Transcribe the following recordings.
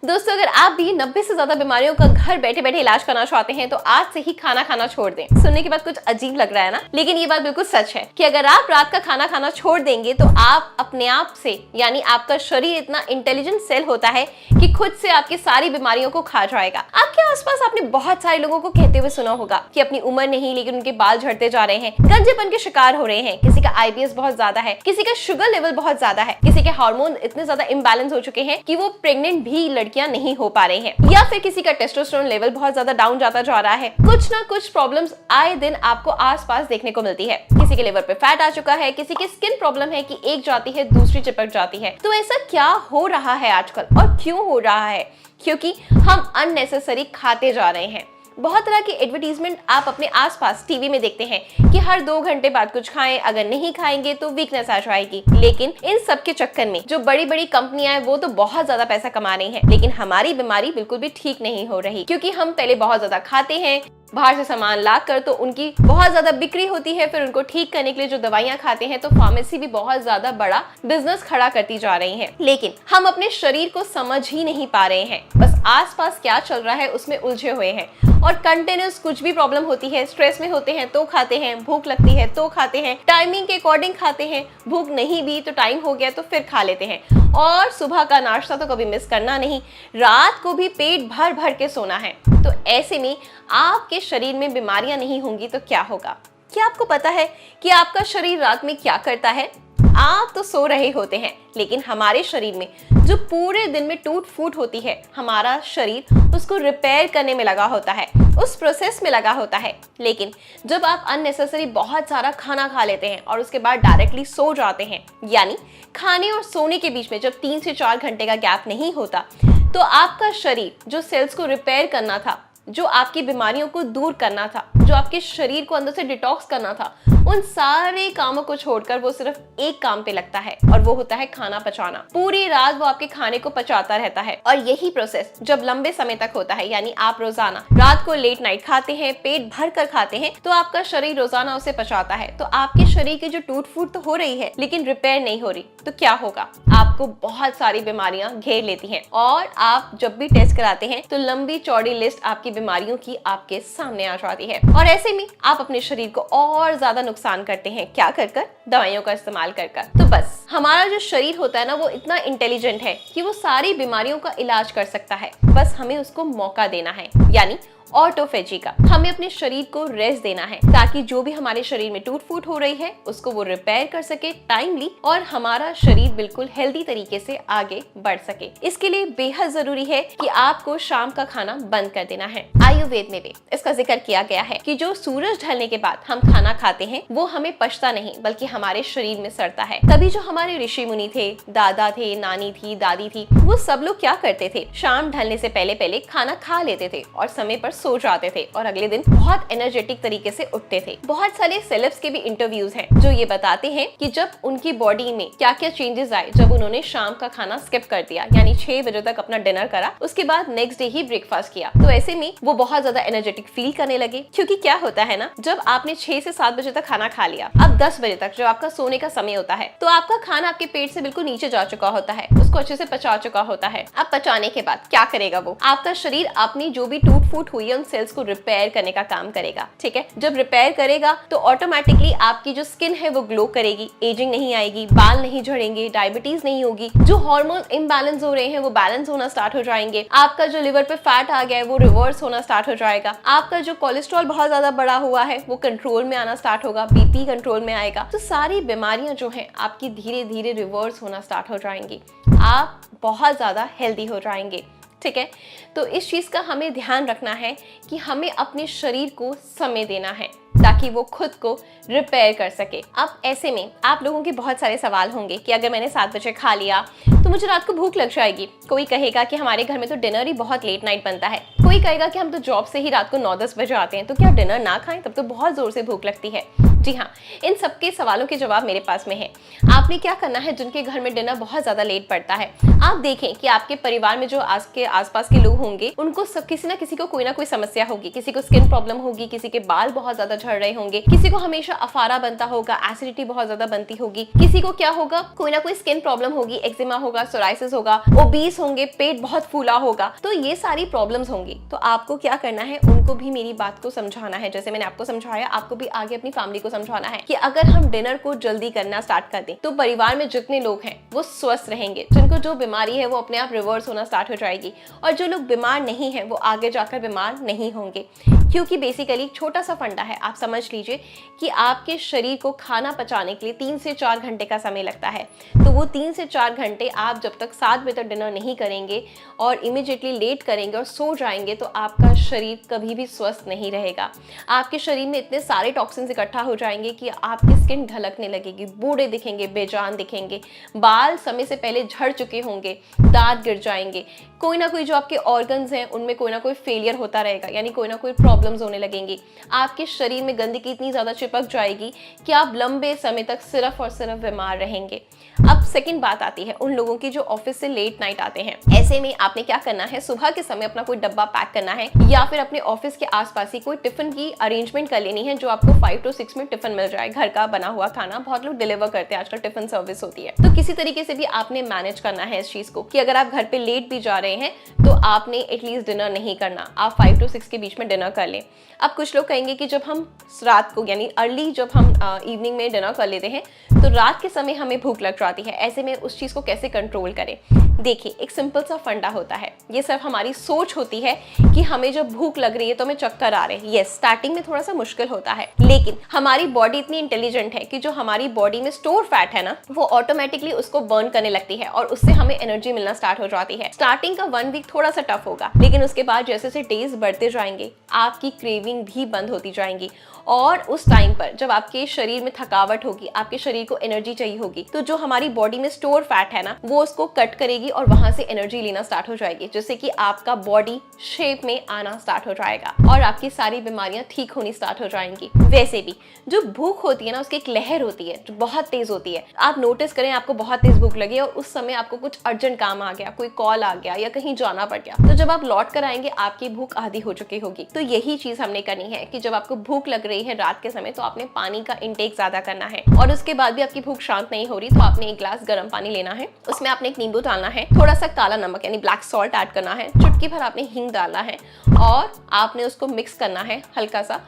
दोस्तों, अगर आप भी 90 से ज्यादा बीमारियों का घर बैठे बैठे इलाज करना चाहते हैं तो आज से ही खाना खाना छोड़ दें। सुनने के बाद कुछ अजीब लग रहा है ना, लेकिन ये बात बिल्कुल सच है कि अगर आप रात का खाना खाना छोड़ देंगे तो आप अपने आप से, यानी आपका शरीर इतना इंटेलिजेंट सेल होता है कि खुद से आपकी सारी बीमारियों को खा जाएगा। आपके आसपास आपने बहुत सारे लोगों को कहते हुए सुना होगा कि अपनी उम्र नहीं लेकिन उनके बाल झड़ते जा रहे हैं, गंजेपन के शिकार हो रहे हैं, किसी का IBS बहुत ज्यादा है, किसी का शुगर लेवल बहुत ज्यादा है, किसी के हार्मोन इतने ज्यादा इम्बैलेंस हो चुके हैं कि वो प्रेग्नेंट भी लड़कियां नहीं हो पा रही हैं, या फिर किसी का टेस्टोस्टेरोन लेवल बहुत ज्यादा डाउन जाता जा रहा है। कुछ ना कुछ प्रॉब्लम्स आए दिन आपको आसपास देखने को मिलती है। किसी के लिवर पे फैट आ चुका है, किसी की स्किन प्रॉब्लम है कि एक जाती है दूसरी चिपक जाती है। तो ऐसा क्या हो रहा है आजकल और क्यों हो रहा है? क्योंकि हम अननेसेसरी खाते जा रहे हैं। बहुत तरह की एडवर्टीजमेंट आप अपने आसपास टीवी में देखते हैं कि हर 2 घंटे बाद कुछ खाएं, अगर नहीं खाएंगे तो वीकनेस आ जाएगी। लेकिन इन सब के चक्कर में जो बड़ी बड़ी कंपनियां हैं वो तो बहुत ज्यादा पैसा कमा रही हैं, लेकिन हमारी बीमारी बिल्कुल भी ठीक नहीं हो रही, क्योंकि हम पहले बहुत ज्यादा खाते हैं, बाहर से सामान लाकर तो उनकी बहुत ज्यादा बिक्री होती है, फिर उनको ठीक करने के लिए जो दवाइयां खाते हैं तो फार्मेसी भी बहुत ज्यादा बड़ा बिजनेस खड़ा करती जा रही है। लेकिन हम अपने शरीर को समझ ही नहीं पा रहे हैं, बस आसपास क्या चल रहा है उसमें उलझे हुए हैं और कंटिन्यूस कुछ भी प्रॉब्लम होती है, स्ट्रेस में होते हैं तो खाते हैं, भूख लगती है तो खाते हैं, टाइमिंग के अकॉर्डिंग खाते हैं, भूख नहीं भी तो टाइम हो गया तो फिर खा लेते हैं, और सुबह का नाश्ता तो कभी मिस करना नहीं, रात को भी पेट भर भर के सोना है। तो ऐसे में आपके शरीर में बीमारियां नहीं होंगी तो क्या होगा? क्या आपको पता है कि आपका शरीर रात में क्या करता है? आप तो सो रहे होते हैं, लेकिन हमारे शरीर में जो पूरे दिन में टूट फूट होती है, हमारा शरीर उसको रिपेयर करने में लगा होता है, उस प्रोसेस में लगा होता है। लेकिन जब आप अननेसेसरी बहुत सारा खाना खा लेते हैं और उसके बाद डायरेक्टली सो जाते हैं, यानी खाने और सोने के बीच में जब 3 से 4 घंटे का गैप नहीं होता, तो आपका शरीर जो सेल्स को रिपेयर करना था, जो आपकी बीमारियों को दूर करना था, जो आपके शरीर को अंदर से डिटॉक्स करना था, उन सारे कामों को छोड़कर वो सिर्फ एक काम पे लगता है, और वो होता है खाना पचाना। पूरी रात वो आपके खाने को पचाता रहता है, और यही प्रोसेस जब लंबे समय तक होता है, यानी आप रोजाना रात को लेट नाइट खाते हैं, पेट भर कर खाते हैं, तो आपका शरीर रोजाना उसे पचाता है। तो आपके शरीर की जो टूट फूट तो हो रही है लेकिन रिपेयर नहीं हो रही, तो क्या होगा? आपको बहुत सारी बीमारियां घेर लेती हैं, और आप जब भी टेस्ट कराते हैं तो लंबी चौड़ी लिस्ट आपकी बीमारियों की आपके सामने आ जाती है, और ऐसे में आप अपने शरीर को और ज्यादा नुकसान करते हैं। क्या कर दवाइयों का इस्तेमाल कर। तो बस हमारा जो शरीर होता है ना, वो इतना इंटेलिजेंट है कि वो सारी बीमारियों का इलाज कर सकता है, बस हमें उसको मौका देना है, यानी ऑटोफेजी का। हमें अपने शरीर को रेस्ट देना है ताकि जो भी हमारे शरीर में टूट फूट हो रही है उसको वो रिपेयर कर सके टाइमली, और हमारा शरीर बिल्कुल हेल्दी तरीके से आगे बढ़ सके। इसके लिए बेहद जरूरी है कि आपको शाम का खाना बंद कर देना है। आयुर्वेद में भी इसका जिक्र किया गया है कि जो सूरज ढलने के बाद हम खाना खाते हैं वो हमें पचता नहीं बल्कि हमारे शरीर में सड़ता है। तभी जो हमारे ऋषि मुनि थे, दादा थे, नानी थी, दादी थी, वो सब लोग क्या करते थे? शाम ढलने से पहले पहले खाना खा लेते थे और समय पर सो जाते थे, और अगले दिन बहुत एनर्जेटिक तरीके से उठते थे। बहुत सारे सेलेब्स के भी इंटरव्यूज हैं जो ये बताते हैं कि जब उनकी बॉडी में क्या क्या चेंजेस आए जब उन्होंने शाम का खाना स्किप कर दिया, यानी 6 बजे तक अपना डिनर करा, उसके बाद नेक्स्ट डे ही ब्रेकफास्ट किया। तो ऐसे में वो बहुत ज्यादा एनर्जेटिक फील करने लगे, क्योंकि क्या होता है ना, जब आपने 6 से 7 बजे तक खाना खा लिया, अब 10 बजे तक जब आपका सोने का समय होता है तो आपका खाना आपके पेट से बिल्कुल नीचे जा चुका होता है, उसको अच्छे से पचा चुका होता है। अब पचाने के बाद क्या करेगा? वो आपका शरीर अपनी जो भी टूट फूट हुई है उन सेल्स को रिपेयर करने का काम करेगा। ठीक है, जब रिपेयर करेगा तो ऑटोमेटिकली आपकी जो स्किन है वो ग्लो करेगी, एजिंग नहीं आएगी, बाल नहीं झड़ेंगे, डायबिटीज नहीं होगी, जो हार्मोन इम्बैलेंस हो रहे हैं वो बैलेंस होना स्टार्ट हो जाएंगे, आपका जो लिवर पे फैट आ गया है वो रिवर्स होना स्टार्ट हो जाएगा, आपका जो कोलेस्ट्रॉल बहुत ज्यादा बढ़ा हुआ है वो कंट्रोल में आना स्टार्ट होगा, BP कंट्रोल में आएगा। तो सारी बीमारियां जो हैं आपकी धीरे धीरे रिवर्स होना स्टार्ट हो जाएंगी, आप बहुत ज्यादा हेल्दी हो जाएंगे। ठीक है, तो इस चीज का हमें ध्यान रखना है कि हमें अपने शरीर को समय देना है ताकि वो खुद को रिपेयर कर सके। अब ऐसे में आप लोगों के बहुत सारे सवाल होंगे कि अगर मैंने 7 बजे खा लिया तो मुझे रात को भूख लग जाएगी। कोई कहेगा कि हमारे घर में तो डिनर ही बहुत लेट नाइट बनता है, कोई कहेगा कि हम तो जॉब से ही रात को 9-10 बजे आते हैं, तो क्या डिनर ना खाएं? तब तो बहुत जोर से भूख लगती है। जी हाँ, इन सबके सवालों के जवाब मेरे पास में है। आपने क्या करना है जिनके घर में डिनर बहुत ज्यादा लेट पड़ता है, आप देखें कि आपके परिवार में जो आसपास के लोग होंगे उनको सब किसी ना किसी को कोई ना कोई समस्या होगी। किसी को स्किन प्रॉब्लम होगी, किसी के बाल बहुत ज्यादा झड़ रहे होंगे, किसी को हमेशा अफारा बनता होगा, एसिडिटी बहुत ज्यादा बनती होगी, किसी को क्या होगा, कोई ना कोई स्किन प्रॉब्लम होगी, एक्जिमा होगा, सोराइसिस होगा, ओबीस होंगे, पेट बहुत फूला होगा। तो ये सारी प्रॉब्लम्स होंगी। तो आपको क्या करना है, उनको भी मेरी बात को समझाना है। जैसे मैंने आपको समझाया, आपको भी आगे अपनी फैमिली को समझाना है कि अगर हम डिनर को जल्दी करना स्टार्ट कर दें तो परिवार में जितने लोग हैं वो स्वस्थ रहेंगे। जिनको जो बीमारी है वो अपने आप रिवर्स होना स्टार्ट हो जाएगी, और जो लोग बीमार नहीं है वो आगे जाकर बीमार नहीं होंगे। क्योंकि बेसिकली छोटा सा फंडा है, आप समझ लीजिए कि आपके शरीर को खाना पचाने के लिए 3 से 4 घंटे का समय लगता है। तो वो 3 से 4 घंटे आप जब तक 7 बजे तक डिनर नहीं करेंगे और इमीडिएटली लेट करेंगे और सो जाएंगे तो आपका शरीर कभी भी स्वस्थ नहीं रहेगा। आपके शरीर में इतने सारे टॉक्सिन्स इकट्ठा हो जाएंगे कि आपकी स्किन ढलकने लगेगी, बूढ़े दिखेंगे, बेजान दिखेंगे, बाल समय से पहले झड़ चुके होंगे, दांत गिर जाएंगे, कोई ना कोई जो आपके ऑर्गन्स हैं उनमें कोई ना कोई फेलियर होता रहेगा, यानी कोई ना कोई प्रॉब्लम्स होने लगेंगी। आपके शरीर में गंदगी इतनी ज़्यादा चिपक जाएगी कि आप लंबे समय तक सिर्फ और सिर्फ बीमार रहेंगे। अब सेकंड बात आती है उन लोगों की जो ऑफिस से लेट नाइट आते हैं। ऐसे में आपने क्या करना है, सुबह के समय अपना कोई डब्बा पैक करना है या फिर अपने ऑफिस के आसपास ही कोई टिफिन की अरेंजमेंट कर लेनी है, जो आपको 5 to 6 में टिफिन मिल जाए, घर का बना हुआ खाना। बहुत लोग डिलीवर करते हैं, आजकल टिफिन सर्विस होती है। तो किसी तरीके से भी आपने मैनेज करना है इस चीज को कि अगर आप घर पे लेट भी जा रहे हैं तो आपने एटलीस्ट डिनर नहीं करना, आप 5 to 6 के बीच में डिनर कर लें। अब कुछ लोग कहेंगे कि जब हम रात को यानी अर्ली जब हम इवनिंग में डिनर कर लेते हैं तो रात के समय हमें भूख लग जाती है, ऐसे में उस चीज़ को कैसे कंट्रोल करें। देखिए, एक सिंपल सा फंडा होता है, ये सिर्फ हमारी सोच होती है कि हमें जब भूख लग रही है तो हमें चक्कर आ रहे हैं। यस, स्टार्टिंग में थोड़ा सा मुश्किल होता है, लेकिन हमारी बॉडी इतनी इंटेलिजेंट है कि जो हमारी बॉडी में स्टोर फैट है ना, वो ऑटोमेटिकली उसको बर्न करने लगती है और उससे हमें एनर्जी मिलना स्टार्ट हो जाती है। स्टार्टिंग का 1 वीक थोड़ा सा टफ होगा, लेकिन उसके बाद जैसे जैसे डेज बढ़ते जाएंगे आपकी क्रेविंग भी बंद होती जाएंगी, और उस टाइम पर जब आपके शरीर में थकावट होगी, आपके शरीर को एनर्जी चाहिए होगी, तो जो हमारी बॉडी में स्टोर फैट है ना, वो उसको कट करेगी और वहां से एनर्जी लेना स्टार्ट हो जाएगी, जिससे कि आपका बॉडी शेप में आना स्टार्ट हो जाएगा और आपकी सारी बीमारियां ठीक होनी स्टार्ट हो जाएंगी। वैसे भी जो भूख होती है ना, उसकी एक लहर होती है जो बहुत तेज होती है। आप नोटिस करें, आपको बहुत तेज भूख लगी और उस समय आपको कुछ अर्जेंट काम आ गया, कोई कॉल आ गया या कहीं जाना पड़ गया, तो जब आप लौट कर आएंगे आपकी भूख आधी हो चुकी होगी। तो यही चीज हमने करनी है कि जब आपको भूख लग रही है रात के समय, तो आपने पानी का इंटेक ज्यादा करना है, और उसके बाद भी आपकी भूख शांत नहीं हो रही तो आपने 1 गिलास गर्म पानी लेना है, उसमें आपने एक नींबू डालना है, थोड़ा सा काला नमक यानी ब्लैक सॉल्ट ऐड करना है, चुटकी भर आपने हींग डालना है और आपने उसको मिक्स करना है। हल्का सा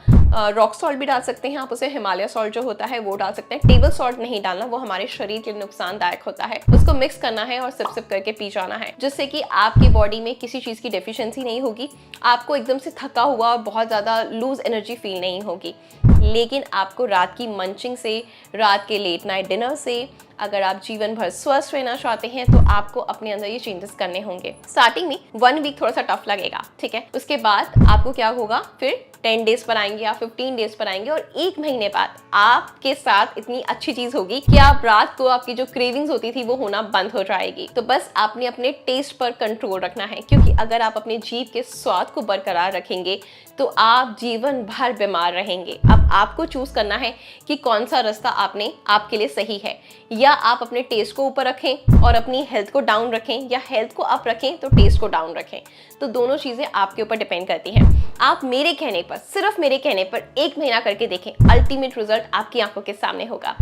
रॉक सॉल्ट भी डाल सकते हैं आप, उसे हिमालय सॉल्ट जो होता है वो डाल सकते हैं। टेबल सॉल्ट नहीं डालना, वो हमारे शरीर के लिए नुकसानदायक होता है। उसको मिक्स करना है और सिप सिप करके पी जाना है, जिससे कि आपकी बॉडी में किसी चीज की डेफिशिएंसी नहीं होगी, आपको एकदम से थका हुआ और बहुत ज्यादा लूज एनर्जी फील नहीं होगी। लेकिन आपको रात की मंचिंग से, रात के लेट नाइट डिनर से, अगर आप जीवन भर स्वस्थ रहना चाहते हैं तो आपको अपने अंदर ये चेंजेस करने होंगे। स्टार्टिंग में 1 वीक थोड़ा सा टफ लगेगा, ठीक है। उसके बाद आपको क्या होगा, फिर 10 डेज पर आएंगे या 15 डेज पर आएंगे, और 1 महीने बाद आपके साथ इतनी अच्छी चीज होगी कि आप रात को आपकी जो क्रेविंग्स होती थी वो होना बंद हो जाएगी। तो बस आपने अपने टेस्ट पर कंट्रोल रखना है, क्योंकि अगर आप अपने जीभ के स्वाद को बरकरार रखेंगे तो आप जीवन भर बीमार रहेंगे। अब आपको चूज करना है कि कौन सा रास्ता आपके लिए सही है, या आप अपने टेस्ट को ऊपर रखें और अपनी हेल्थ को डाउन रखें, या हेल्थ को अप रखें तो टेस्ट को डाउन रखें। तो दोनों चीजें आपके ऊपर डिपेंड करती हैं। आप मेरे कहने पर, सिर्फ मेरे कहने पर 1 महीना करके देखें, अल्टीमेट रिजल्ट आपकी आंखों के सामने होगा।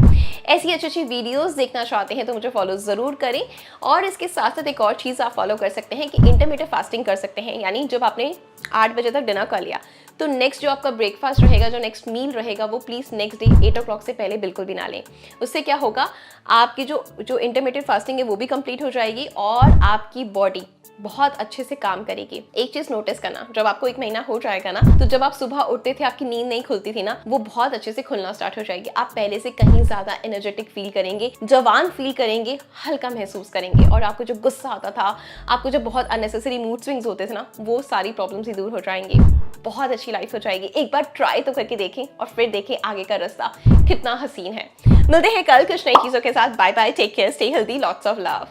ऐसी अच्छी अच्छी वीडियोस देखना चाहते हैं तो मुझे फॉलो जरूर करें, और इसके साथ साथ एक और चीज आप फॉलो कर सकते हैं कि इंटरमिटेंट फास्टिंग कर सकते हैं। यानी जब आपने 8 बजे तक डिनर कर लिया तो नेक्स्ट जो आपका ब्रेकफास्ट रहेगा, जो नेक्स्ट मील रहेगा, वो प्लीज नेक्स्ट डे 8 o'clock से पहले बिल्कुल भी ना लें। उससे क्या होगा, आपकी जो इंटरमिटेंट फास्टिंग है वो भी कंप्लीट हो जाएगी और आपकी बॉडी बहुत अच्छे से काम करेगी। एक चीज नोटिस करना, जब आपको 1 महीना हो जाएगा ना, तो जब आप सुबह उठते थे आपकी नींद नहीं खुलती थी ना, वो बहुत अच्छे से खुलना स्टार्ट हो जाएगी। आप पहले से कहीं ज्यादा एनर्जेटिक फील करेंगे, जवान फील करेंगे, हल्का महसूस करेंगे, और आपको जो गुस्सा आता था, आपको जो बहुत अननेसेसरी मूड स्विंग्स होते थे ना, वो सारी प्रॉब्लम्स ही दूर हो जाएंगी। बहुत अच्छी लाइफ हो जाएगी। एक बार ट्राई तो करके देखें और फिर देखें आगे का रास्ता कितना हसीन है। मिलते हैं कल कुछ नई चीजों के साथ। Bye bye, take care, stay healthy, lots of love.